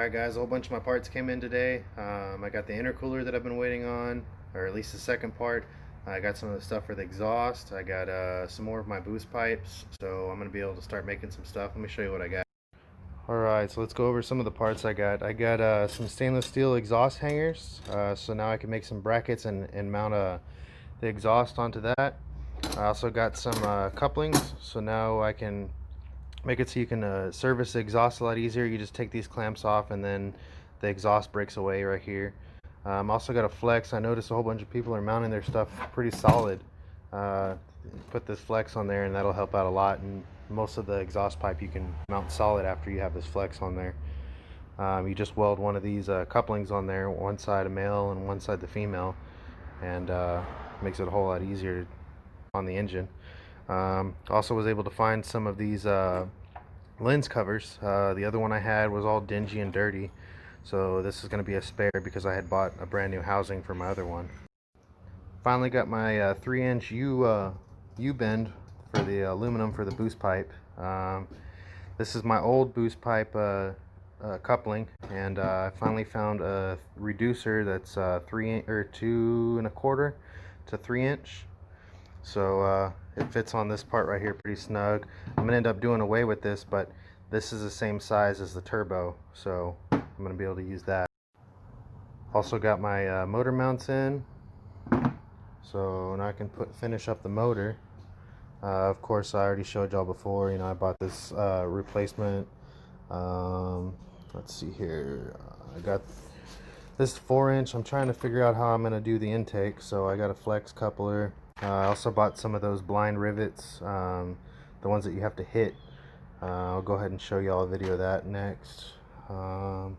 Alright guys, a whole bunch of my parts came in today. I got the intercooler that I've been waiting on, or at least the second part. I got some of the stuff for the exhaust. I got some more of my boost pipes, so I'm going to be able to start making some stuff. Let me show you what I got. Alright, so let's go over some of the parts I got. I got some stainless steel exhaust hangers, so now I can make some brackets and mount the exhaust onto that. I also got some couplings, so now I can make it so you can service the exhaust a lot easier. You just take these clamps off and then the exhaust breaks away right here. Also got a flex. I noticed a whole bunch of people are mounting their stuff pretty solid. Put this flex on there and that'll help out a lot, and most of the exhaust pipe you can mount solid after you have this flex on there. You just weld one of these couplings on there, one side a male and one side the female, and makes it a whole lot easier on the engine. Also was able to find some of these lens covers. The other one I had was all dingy and dirty, so this is going to be a spare because I had bought a brand new housing for my other one. Finally got my 3-inch U-bend for the aluminum for the boost pipe. This is my old boost pipe coupling, and I finally found a reducer that's 2.25 to 3-inch. So it fits on this part right here pretty snug. I'm gonna end up doing away with this, but this is the same size as the turbo, so I'm gonna be able to use that. Also got my motor mounts in, so now I can finish up the motor. Of course, I already showed y'all before, I bought this replacement. Let's see here, I got this 4-inch. I'm trying to figure out how I'm gonna do the intake, so I got a flex coupler. I also bought some of those blind rivets, the ones that you have to hit. I'll go ahead and show y'all a video of that next. And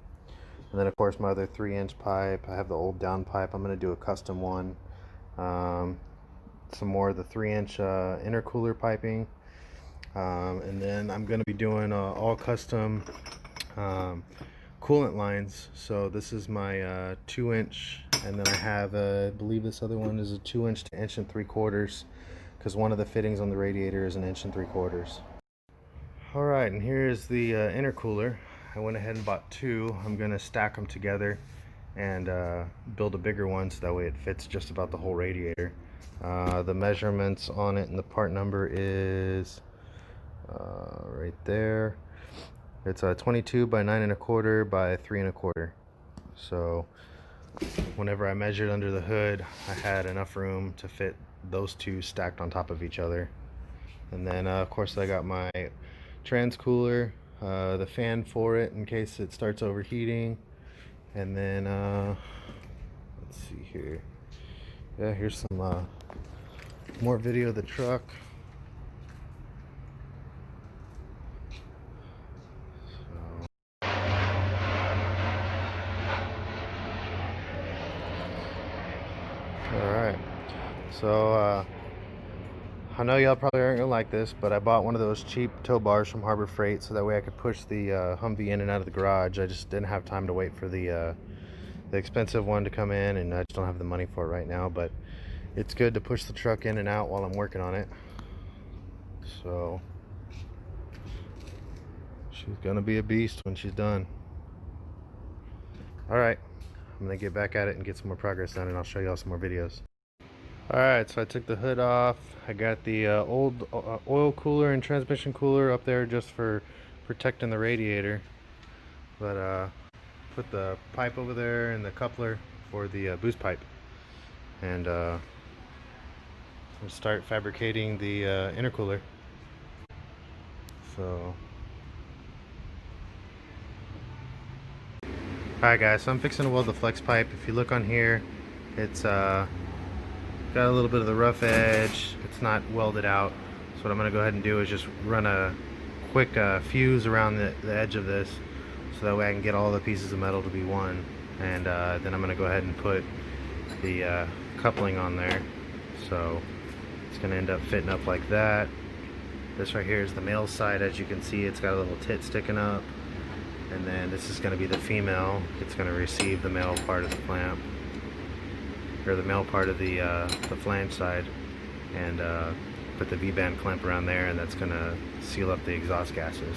then of course my other 3-inch pipe. I have the old downpipe. I'm going to do a custom one. Some more of the 3-inch intercooler piping. And then I'm going to be doing all custom coolant lines. So this is my 2-inch, and then I have I believe this other one is a 2-inch to 1.75 inches, because one of the fittings on the radiator is 1.75 inches. Alright, and here's the intercooler. I went ahead and bought two. I'm going to stack them together and build a bigger one so that way it fits just about the whole radiator. The measurements on it and the part number is right there. It's a 22 by 9.25 by 3.25. So whenever I measured under the hood, I had enough room to fit those two stacked on top of each other. And then of course I got my transcooler, the fan for it in case it starts overheating. And then let's see here. Yeah, here's some more video of the truck. Alright, so I know y'all probably aren't gonna like this, but I bought one of those cheap tow bars from Harbor Freight so that way I could push the Humvee in and out of the garage. I just didn't have time to wait for the expensive one to come in, and I just don't have the money for it right now, but it's good to push the truck in and out while I'm working on it. So she's gonna be a beast when she's done. Alright, I'm gonna get back at it and get some more progress done, and I'll show y'all some more videos. Alright, so I took the hood off. I got the old oil cooler and transmission cooler up there just for protecting the radiator. But put the pipe over there and the coupler for the boost pipe. And we'll start fabricating the intercooler. So alright guys, so I'm fixing to weld the flex pipe. If you look on here, it's got a little bit of the rough edge. It's not welded out. So what I'm going to go ahead and do is just run a quick fuse around the edge of this, so that way I can get all the pieces of metal to be one. And then I'm going to go ahead and put the coupling on there. So it's going to end up fitting up like that. This right here is the male side. As you can see, it's got a little tit sticking up. And then this is going to be the female. It's going to receive the male part of the clamp, or the male part of the flange side, and put the V-band clamp around there, and that's going to seal up the exhaust gases.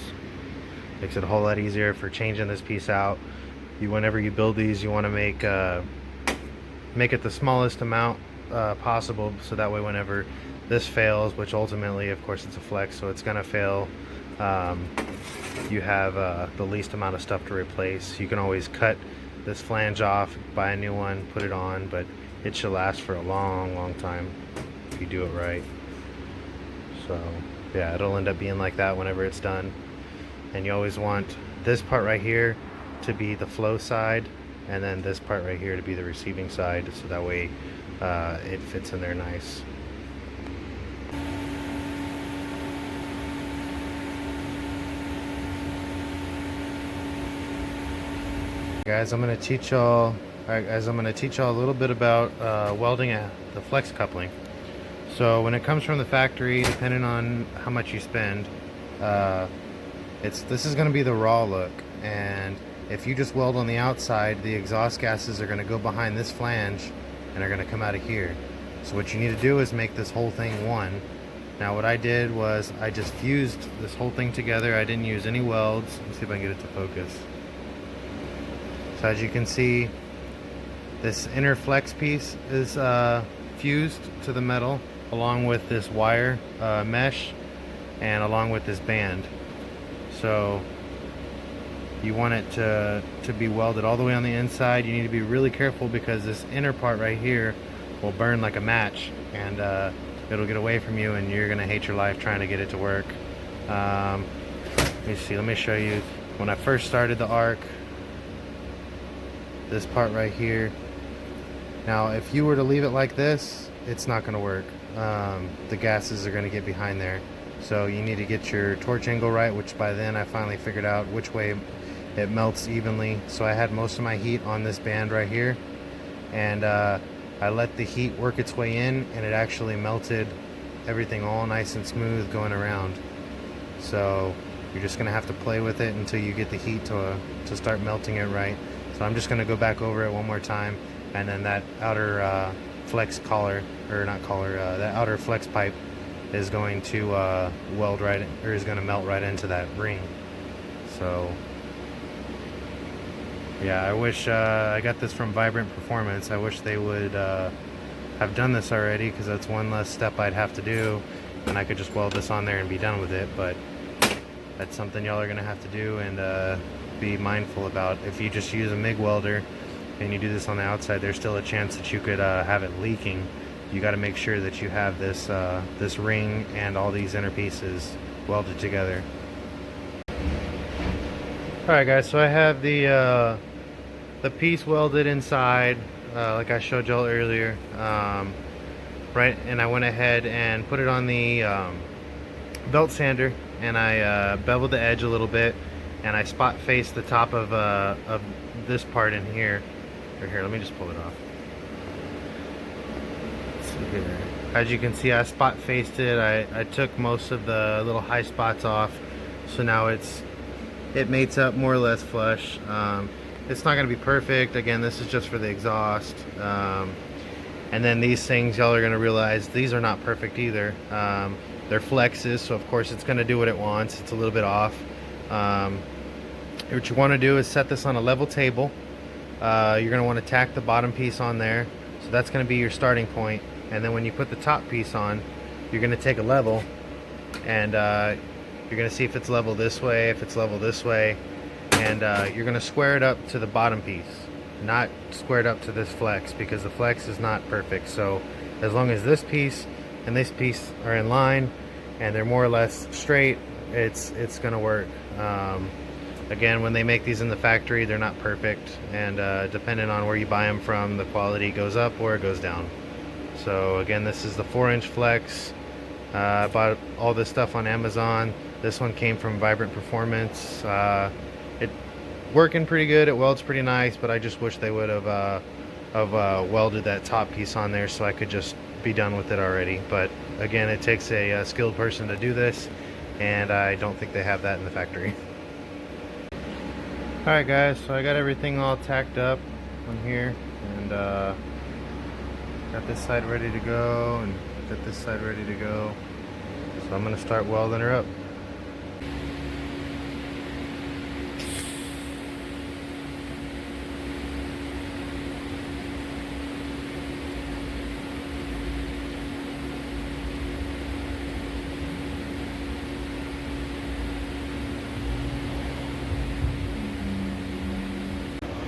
Makes it a whole lot easier for changing this piece out. whenever you build these, you want to make it the smallest amount possible, so that way whenever this fails, which ultimately of course it's a flex, so it's gonna fail, you have the least amount of stuff to replace. You can always cut this flange off, buy a new one, put it on, but it should last for a long time if you do it right. So yeah, it'll end up being like that whenever it's done. And you always want this part right here to be the flow side, and then this part right here to be the receiving side, so that way it fits in there nice. Guys, I'm going to teach y'all a little bit about welding the flex coupling. So when it comes from the factory, depending on how much you spend, this is going to be the raw look, and if you just weld on the outside, the exhaust gases are going to go behind this flange and are going to come out of here. So what you need to do is make this whole thing one. Now what I did was I just fused this whole thing together. I didn't use any welds. Let's see if I can get it to focus. So as you can see, this inner flex piece is fused to the metal along with this wire mesh and along with this band. So you want it to be welded all the way on the inside. You need to be really careful because this inner part right here will burn like a match, and it'll get away from you and you're gonna hate your life trying to get it to work. Let me show you. When I first started the arc, this part right here, now if you were to leave it like this, it's not going to work. The gases are going to get behind there, so you need to get your torch angle right, which by then I finally figured out which way it melts evenly. So I had most of my heat on this band right here, and I let the heat work its way in, and it actually melted everything all nice and smooth going around. So you're just going to have to play with it until you get the heat to start melting it right. So I'm just going to go back over it one more time, and then that outer flex collar, or not collar, that outer flex pipe is going to weld right, or is going to melt right into that ring. So yeah, I wish I got this from Vibrant Performance. I wish they would have done this already, because that's one less step I'd have to do, and I could just weld this on there and be done with it. But that's something y'all are going to have to do and be mindful about. If you just use a MIG welder and you do this on the outside, there's still a chance that you could have it leaking. You got to make sure that you have this this ring and all these inner pieces welded together. Alright guys, so I have the piece welded inside, like I showed y'all earlier, right, and I went ahead and put it on the belt sander, and I beveled the edge a little bit, and I spot faced the top of this part in here. Or here, let me just pull it off. Let's see here. As you can see, I spot faced it. I took most of the little high spots off, so now it mates up more or less flush. It's not going to be perfect. Again, this is just for the exhaust. And then these things, y'all are going to realize these are not perfect either. They're flexes, so of course it's going to do what it wants. It's a little bit off. What you want to do is set this on a level table. You're going to want to tack the bottom piece on there, so that's going to be your starting point. And then when you put the top piece on, you're going to take a level, and you're going to see if it's level this way, if it's level this way, and you're going to square it up to the bottom piece, not square it up to this flex, because the flex is not perfect. So as long as this piece and this piece are in line and they're more or less straight, it's going to work. Again, when they make these in the factory, they're not perfect, and depending on where you buy them from, the quality goes up or it goes down. So again, this is the 4-inch flex. I bought all this stuff on Amazon. This one came from Vibrant Performance. It working pretty good. It welds pretty nice, but I just wish they would have welded that top piece on there so I could just be done with it already. But again, it takes a skilled person to do this, and I don't think they have that in the factory. Alright guys, so I got everything all tacked up on here, and got this side ready to go, and got this side ready to go. So I'm going to start welding her up.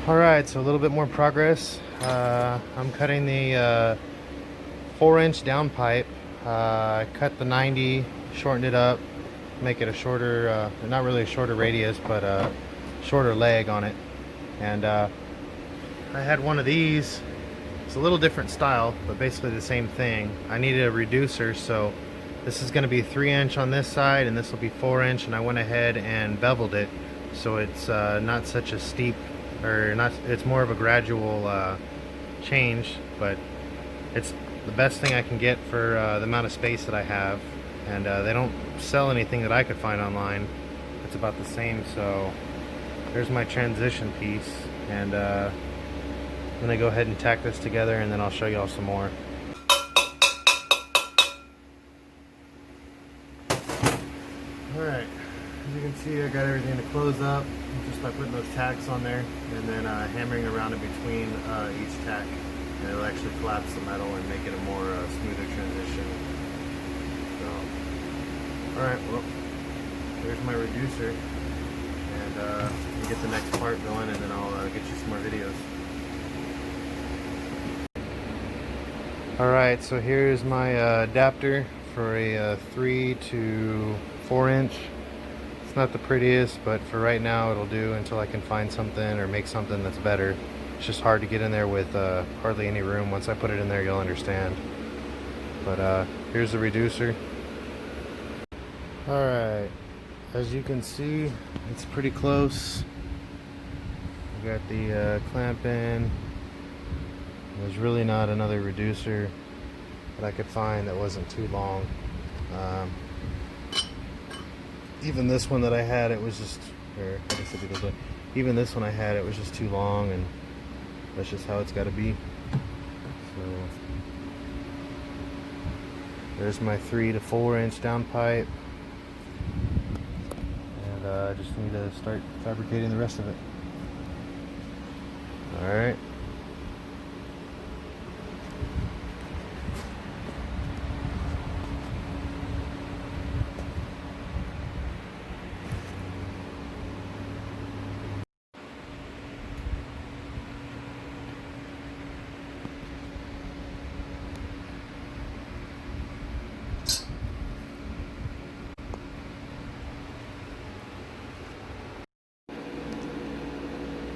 Alright, so a little bit more progress. I'm cutting the 4-inch downpipe. I cut the 90, shortened it up, make it a shorter, not really a shorter radius, but a shorter leg on it. And I had one of these. It's a little different style, but basically the same thing. I needed a reducer, so this is going to be 3-inch on this side, and this will be 4-inch, and I went ahead and beveled it, so it's not such a steep, or not. It's more of a gradual change, but it's the best thing I can get for the amount of space that I have. And they don't sell anything that I could find online. It's about the same. So there's my transition piece, and I'm gonna go ahead and tack this together, and then I'll show y'all some more. Alright, as you can see, I got everything to close up just by putting those tacks on there, and then hammering around in between each tack, and it'll actually collapse the metal and make it a more smoother transition. So, alright, well, there's my reducer, and we'll get the next part going, and then I'll get you some more videos. Alright, so here's my adapter for a 3 to 4-inch. It's not the prettiest, but for right now it'll do until I can find something or make something that's better. It's just hard to get in there with hardly any room. Once I put it in there, you'll understand. But here's the reducer. Alright, as you can see, it's pretty close. I got the clamp in. There's really not another reducer that I could find that wasn't too long. Even this one that I had, it was just, or I guess it did, even this one I had, it was just too long, and that's just how it's got to be. So there's my 3 to 4-inch downpipe, and I just need to start fabricating the rest of it. All right.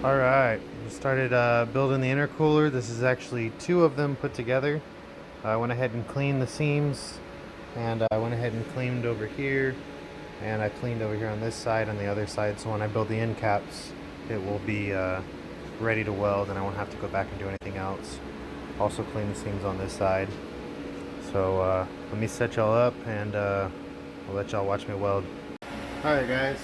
Alright, we started building the intercooler. This is actually 2 of them put together. I went ahead and cleaned the seams, and I went ahead and cleaned over here, and I cleaned over here on this side and the other side, so when I build the end caps, it will be ready to weld, and I won't have to go back and do anything else. Also clean the seams on this side. So let me set y'all up, and I'll let y'all watch me weld. Alright guys,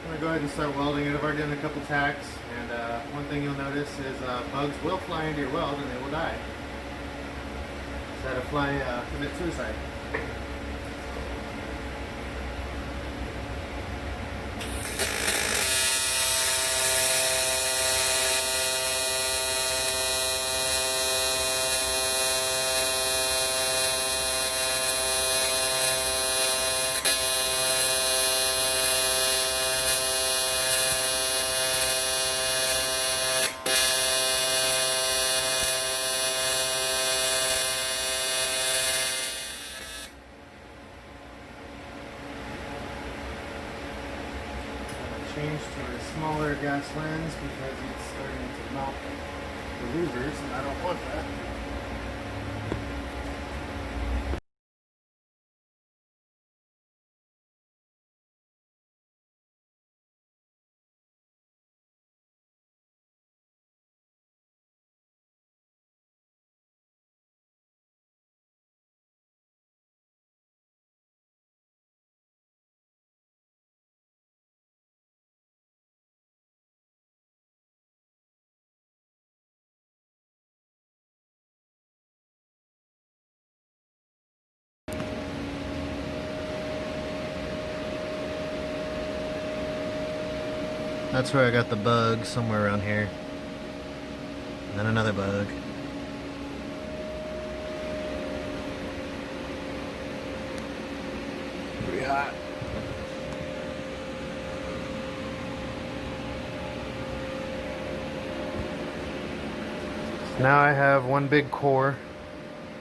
I'm going to go ahead and start welding it. I've already done a couple tacks, and one thing you'll notice is bugs will fly into your weld and they will die. So I had to fly, commit suicide. Changed to a smaller gas lens because it's starting to melt the louvers, and I don't want that. That's where I got the bug, somewhere around here. And then another bug. Pretty hot. Now I have one big core,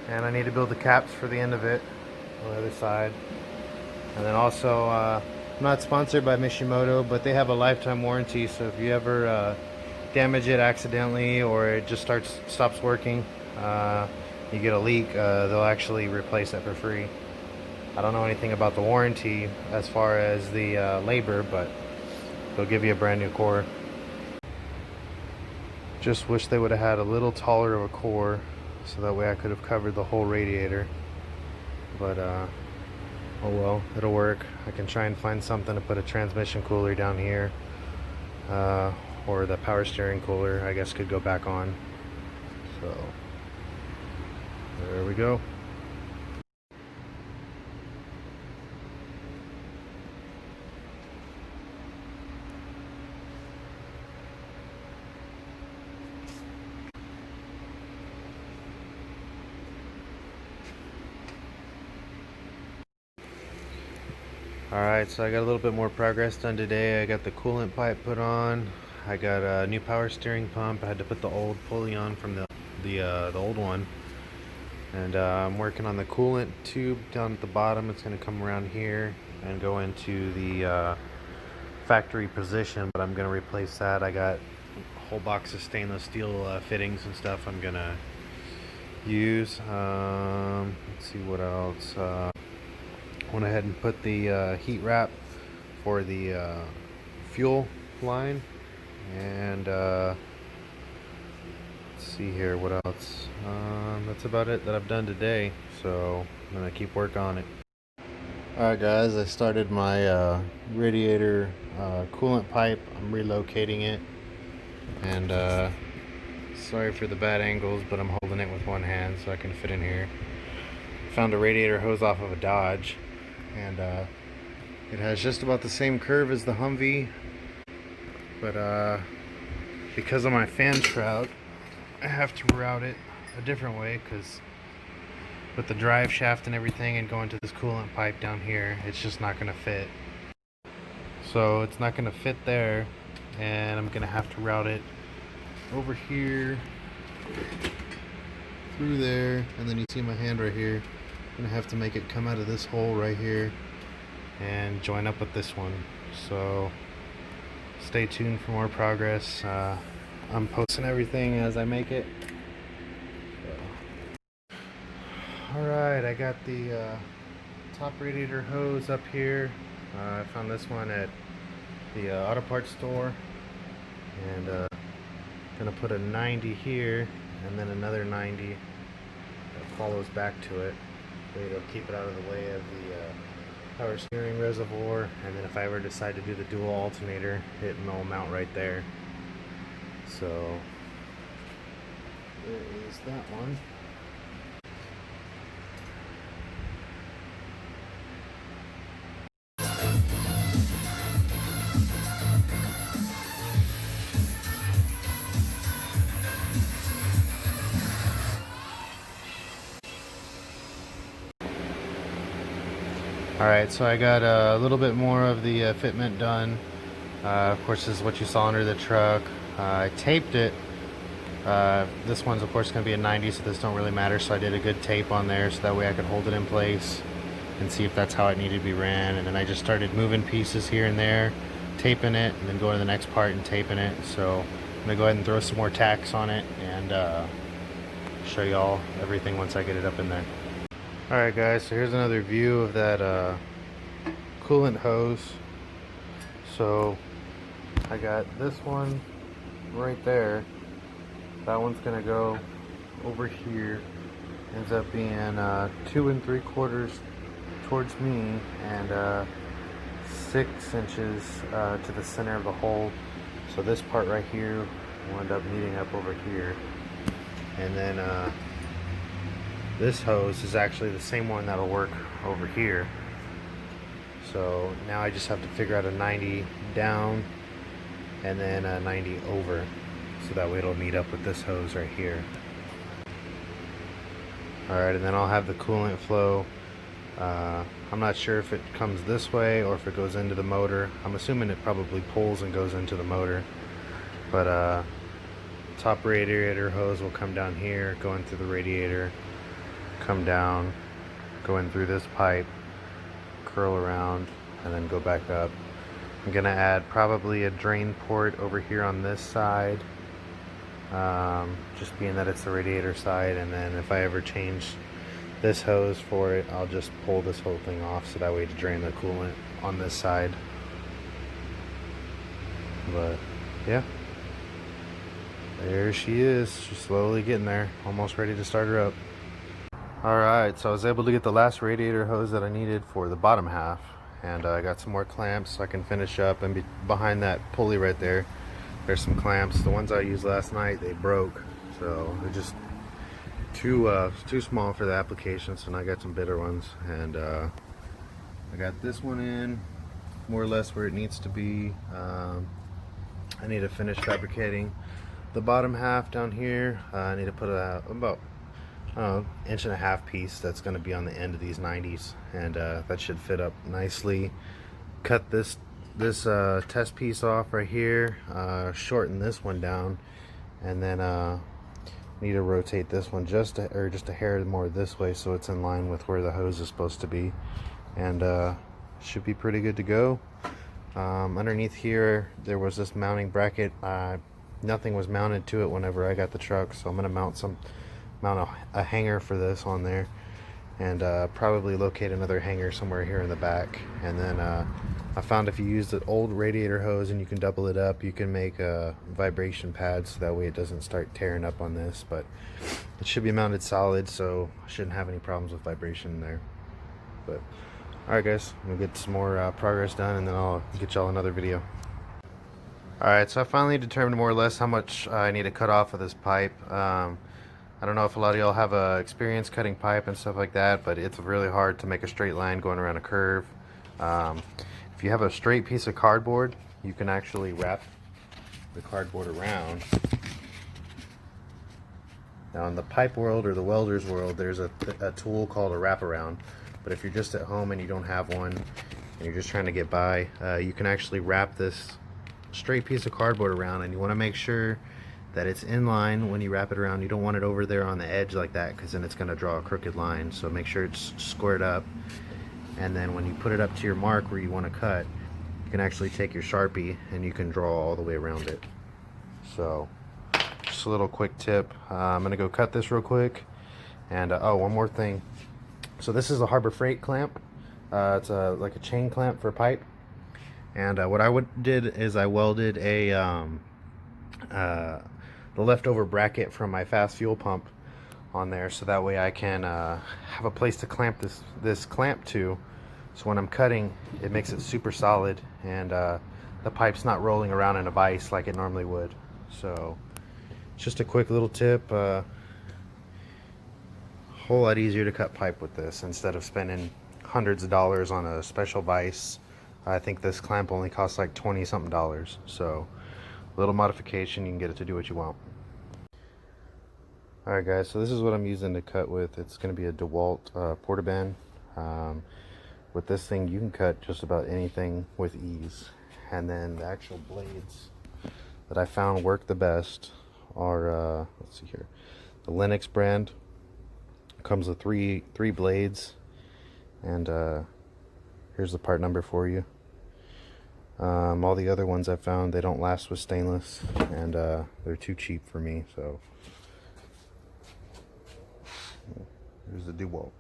and I need to build the caps for the end of it on the other side. And then also, I'm not sponsored by Mishimoto, but they have a lifetime warranty, so if you ever damage it accidentally or it just stops working, you get a leak, they'll actually replace it for free. I don't know anything about the warranty as far as the labor, but they'll give you a brand new core. Just wish they would have had a little taller of a core, so that way I could have covered the whole radiator. But oh well, it'll work. I can try and find something to put a transmission cooler down here, or the power steering cooler I guess could go back on. So there we go. Alright, so I got a little bit more progress done today. I got the coolant pipe put on. I got a new power steering pump. I had to put the old pulley on from the old one. And I'm working on the coolant tube down at the bottom. It's going to come around here and go into the factory position, but I'm going to replace that. I got a whole box of stainless steel fittings and stuff I'm going to use. Let's see what else. Went ahead and put the heat wrap for the fuel line, and let's see here what else. That's about it that I've done today, so I'm gonna keep work on it. Alright guys, I started my radiator coolant pipe. I'm relocating it, and sorry for the bad angles, but I'm holding it with one hand so I can fit in here. Found a radiator hose off of a Dodge, and it has just about the same curve as the Humvee, but because of my fan shroud I have to route it a different way, because with the drive shaft and everything and going to this coolant pipe down here, it's just not going to fit. So it's not going to fit there, and I'm going to have to route it over here through there, and then you see my hand right here. I'm gonna have to make it come out of this hole right here and join up with this one. So stay tuned for more progress. I'm posting everything as I make it. Alright, I got the top radiator hose up here. I found this one at the auto parts store, and gonna put a 90 here and then another 90 that follows back to it. It'll keep it out of the way of the power steering reservoir, and then if I ever decide to do the dual alternator, it will mount right there. So there is that one. Alright, so I got a little bit more of the fitment done. Of course, this is what you saw under the truck. I taped it. This one's of course going to be a 90, so this don't really matter, so I did a good tape on there so that way I could hold it in place and see if that's how it needed to be ran. And then I just started moving pieces here and there, taping it, and then going to the next part and taping it. So I'm going to go ahead and throw some more tacks on it and show y'all everything once I get it up in there. Alright guys, so here's another view of that coolant hose. So I got this one right there. That one's gonna go over here. Ends up being 2 3/4 towards me, and 6 inches to the center of the hole. So this part right here will end up meeting up over here, and then this hose is actually the same one that'll work over here. So now I just have to figure out a 90 down and then a 90 over, so that way it'll meet up with this hose right here. Alright, and then I'll have the coolant flow. I'm not sure if it comes this way or if it goes into the motor. I'm assuming it probably pulls and goes into the motor, but top radiator hose will come down here, go in through the radiator, come down, go in through this pipe, curl around, and then go back up. I'm gonna add probably a drain port over here on this side, just being that it's the radiator side, and then if I ever change this hose for it, I'll just pull this whole thing off so that way to drain the coolant on this side. But yeah, there she is. She's slowly getting there, almost ready to start her up. Alright, so I was able to get the last radiator hose that I needed for the bottom half, and I got some more clamps so I can finish up. And behind that pulley right there, there's some clamps. The ones I used last night, they broke, so they're just too small for the application, so now I got some bigger ones. And I got this one in more or less where it needs to be. I need to finish fabricating the bottom half down here. I need to put about inch and a half piece that's going to be on the end of these 90s, and that should fit up nicely. Cut this test piece off right here, shorten this one down, and then need to rotate this one just a hair more this way so it's in line with where the hose is supposed to be, and should be pretty good to go. Underneath here there was this mounting bracket. Nothing was mounted to it whenever I got the truck, so I'm going to mount a hanger for this on there, and probably locate another hanger somewhere here in the back. And then I found if you use the old radiator hose and you can double it up, you can make vibration pads so that way it doesn't start tearing up on this. But it should be mounted solid, so I shouldn't have any problems with vibration there. But alright guys, I'm gonna get some more progress done, and then I'll get y'all another video. Alright, so I finally determined more or less how much I need to cut off of this pipe. I don't know if a lot of y'all have experience cutting pipe and stuff like that, but it's really hard to make a straight line going around a curve. If you have a straight piece of cardboard, you can actually wrap the cardboard around. Now in the pipe world or the welder's world, there's a tool called a wraparound. But if you're just at home and you don't have one and you're just trying to get by, you can actually wrap this straight piece of cardboard around, and you want to make sure that it's in line when you wrap it around. You don't want it over there on the edge like that, because then it's going to draw a crooked line. So make sure it's squared up, and then when you put it up to your mark where you want to cut, you can actually take your Sharpie and you can draw all the way around it. So just a little quick tip. I'm going to go cut this real quick. And oh, one more thing. So this is a Harbor Freight clamp. It's like a chain clamp for pipe. And what I did is I welded the leftover bracket from my fast fuel pump on there, so that way I can have a place to clamp this clamp to, so when I'm cutting it makes it super solid, and the pipe's not rolling around in a vise like it normally would. So just a quick little tip. Whole lot easier to cut pipe with this instead of spending hundreds of dollars on a special vise. I think this clamp only costs like $20-something, so a little modification, you can get it to do what you want. Alright guys, so this is what I'm using to cut with. It's going to be a DeWalt Portaband. With this thing you can cut just about anything with ease. And then the actual blades that I found work the best are, let's see here, the Linux brand. Comes with three blades, and here's the part number for you. All the other ones I found, they don't last with stainless, and they're too cheap for me, so here's the DeWalt.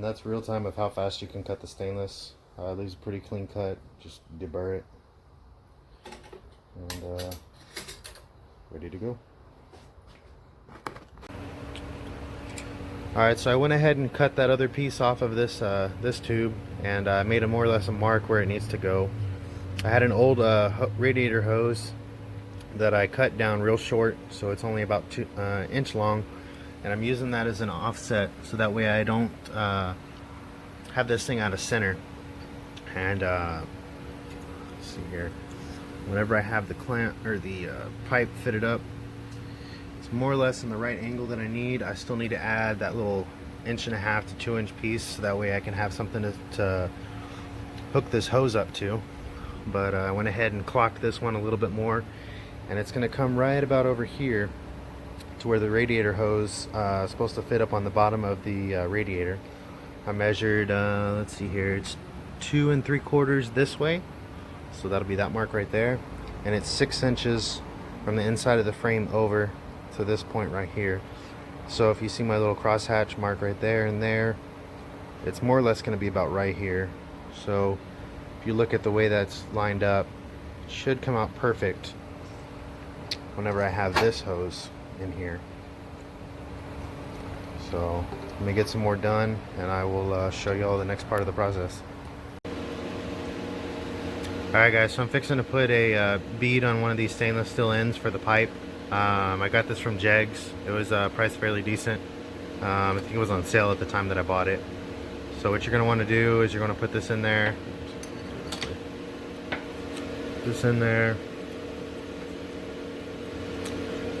And that's real time of how fast you can cut the stainless. Leaves a pretty clean cut. Just deburr it. And ready to go. Alright, so I went ahead and cut that other piece off of this this tube, and I made more or less a mark where it needs to go. I had an old radiator hose that I cut down real short, so it's only about 2 inch long, and I'm using that as an offset so that way I don't have this thing out of center. And let's see here, whenever I have the clamp or the pipe fitted up, it's more or less in the right angle that I need. I still need to add that little 1.5 to 2 inch piece so that way I can have something to hook this hose up to. But I went ahead and clocked this one a little bit more, and it's going to come right about over here to where the radiator hose is supposed to fit up on the bottom of the radiator. I measured, let's see here, it's 2 3/4 this way, so that'll be that mark right there, and it's 6 inches from the inside of the frame over to this point right here. So if you see my little crosshatch mark right there and there, it's more or less going to be about right here. So if you look at the way that's lined up, it should come out perfect whenever I have this hose in here. So let me get some more done, and I will show you all the next part of the process. Alright guys, so I'm fixing to put a bead on one of these stainless steel ends for the pipe. I got this from Jegs. It was priced fairly decent. I think it was on sale at the time that I bought it. So what you're going to want to do is you're going to put this in there. This in there.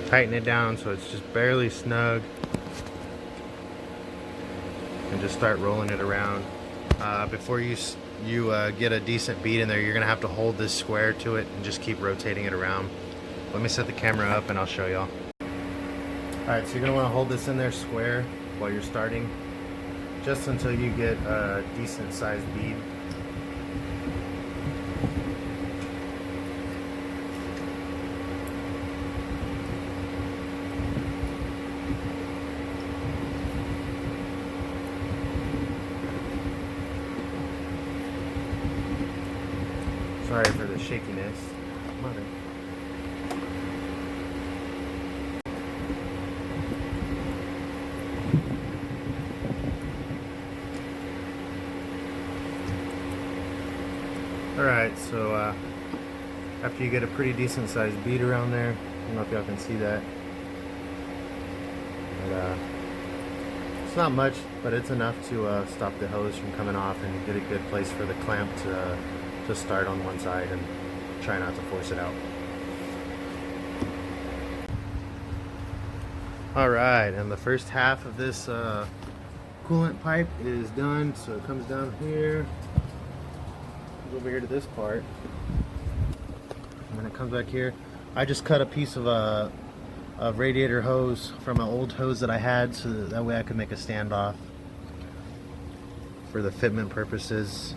Tighten it down so it's just barely snug. And just start rolling it around. Before you get a decent bead in there, you're going to have to hold this square to it and just keep rotating it around. Let me set the camera up and I'll show y'all. Alright, so you're going to want to hold this in there square while you're starting, just until you get a decent sized bead. Sorry for the shakiness. Mother. Alright, so after you get a pretty decent sized bead around there, I don't know if y'all can see that, but it's not much, but it's enough to stop the hose from coming off and get a good place for the clamp to start on one side and try not to force it out. Alright, and the first half of this coolant pipe is done, so it comes down here, over here to this part, and then it comes back here. I just cut a piece of radiator hose from an old hose that I had, so that way I could make a standoff for the fitment purposes.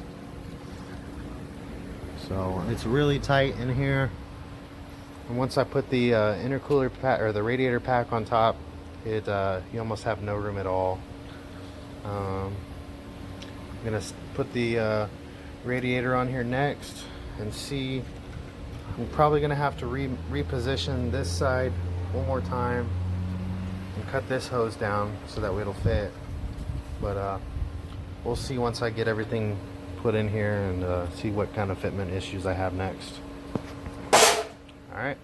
So it's really tight in here, and once I put the intercooler pack or the radiator pack on top, it you almost have no room at all. I'm gonna put the radiator on here next and see. I'm probably gonna have to reposition this side one more time and cut this hose down so that way it'll fit, but we'll see once I get everything put in here and see what kind of fitment issues I have next. Alright,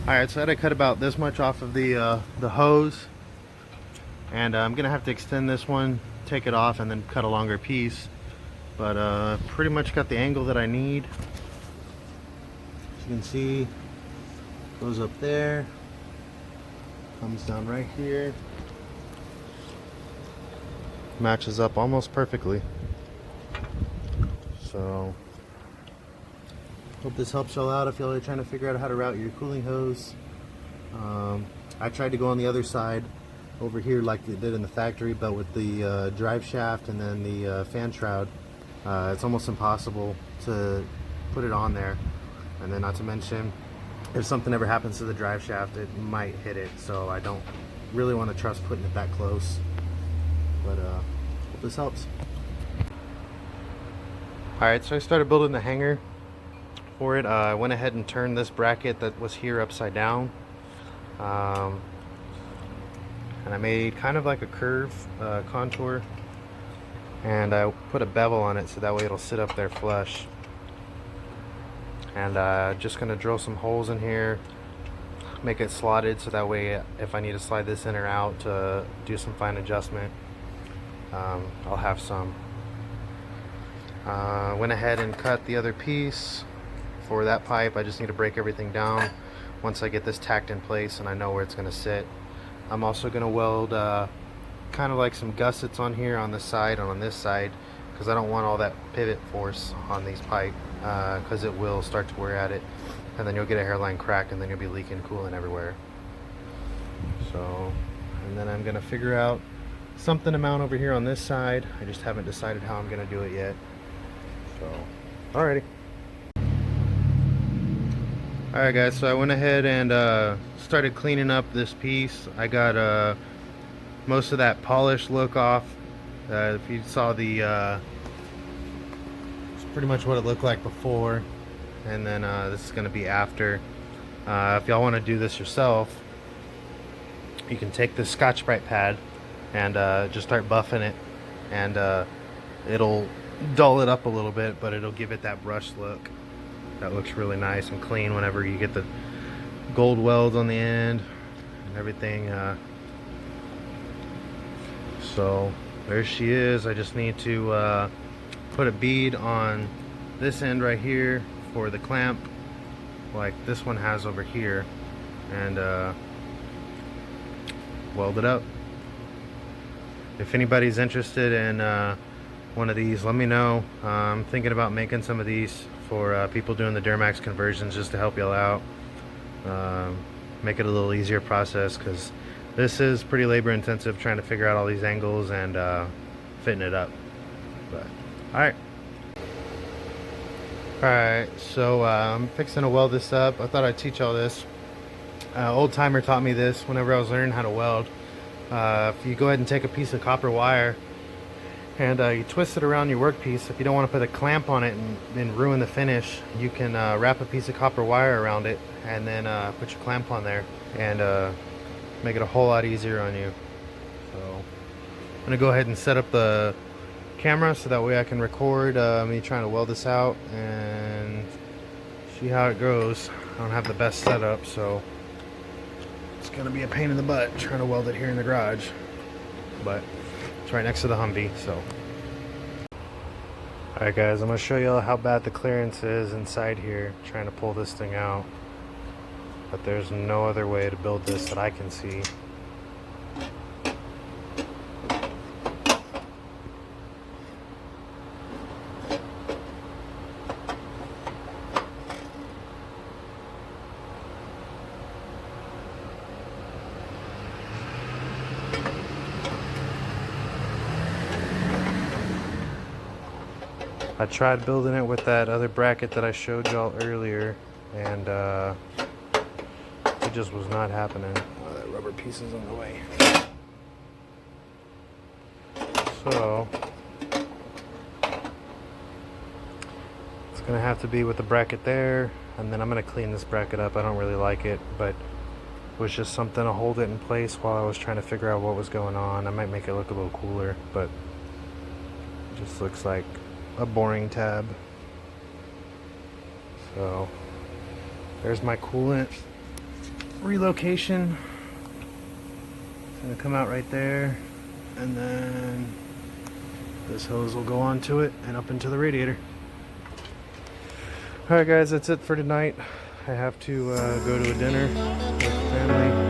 so I had to cut about this much off of the hose, and I'm gonna have to extend this one, take it off, and then cut a longer piece. But pretty much got the angle that I need. As you can see, goes up there, comes down right here, matches up almost perfectly. So hope this helps y'all out if y'all are trying to figure out how to route your cooling hose. I tried to go on the other side over here like they did in the factory, but with the drive shaft and then the fan shroud, it's almost impossible to put it on there. And then not to mention, if something ever happens to the drive shaft, it might hit it, so I don't really want to trust putting it that close. But Hope this helps. Alright, so I started building the hanger for it. I went ahead and turned this bracket that was here upside down. And I made kind of like a curve contour. And I put a bevel on it so that way it'll sit up there flush. And just going to drill some holes in here, make it slotted so that way if I need to slide this in or out to do some fine adjustment, I'll have some. Went ahead and cut the other piece for that pipe. I just need to break everything down once I get this tacked in place and I know where it's going to sit. I'm also going to weld kind of like some gussets on here on this side and on this side, because I don't want all that pivot force on these pipe, because it will start to wear at it and then you'll get a hairline crack and then you'll be leaking coolant everywhere. So, and then I'm going to figure out something to mount over here on this side. I just haven't decided how I'm going to do it yet. So, alrighty. Alright guys, so I went ahead and started cleaning up this piece. I got most of that polished look off. If you saw the it's pretty much what it looked like before, and then this is going to be after. If y'all want to do this yourself, you can take this Scotch-Brite pad and just start buffing it, and it'll dull it up a little bit, but it'll give it that brush look that looks really nice and clean whenever you get the gold welds on the end and everything. So there she is. I just need to put a bead on this end right here for the clamp, like this one has over here, and weld it up. If anybody's interested in one of these, let me know. I'm thinking about making some of these for people doing the Duramax conversions, just to help y'all out, make it a little easier process, because this is pretty labor intensive trying to figure out all these angles and fitting it up. But alright, so I'm fixing to weld this up. I thought I'd teach y'all this. Old timer taught me this whenever I was learning how to weld. If you go ahead and take a piece of copper wire and you twist it around your workpiece, if you don't want to put a clamp on it and ruin the finish, you can wrap a piece of copper wire around it and then put your clamp on there and make it a whole lot easier on you. So I'm gonna go ahead and set up the camera so that way I can record me trying to weld this out and see how it goes. I don't have the best setup, so it's gonna be a pain in the butt trying to weld it here in the garage, but it's right next to the Humvee. So alright guys, I'm gonna show you how bad the clearance is inside here trying to pull this thing out, but there's no other way to build this that I can see. I tried building it with that other bracket that I showed y'all earlier, and it just was not happening. Oh, that rubber piece is in the way. So it's gonna have to be with the bracket there, and then I'm gonna clean this bracket up. I don't really like it, but it was just something to hold it in place while I was trying to figure out what was going on. I might make it look a little cooler, but it just looks like a boring tab. So there's my coolant relocation. It's gonna come out right there, and then this hose will go onto it and up into the radiator. Alright guys, that's it for tonight. I have to go to a dinner with family.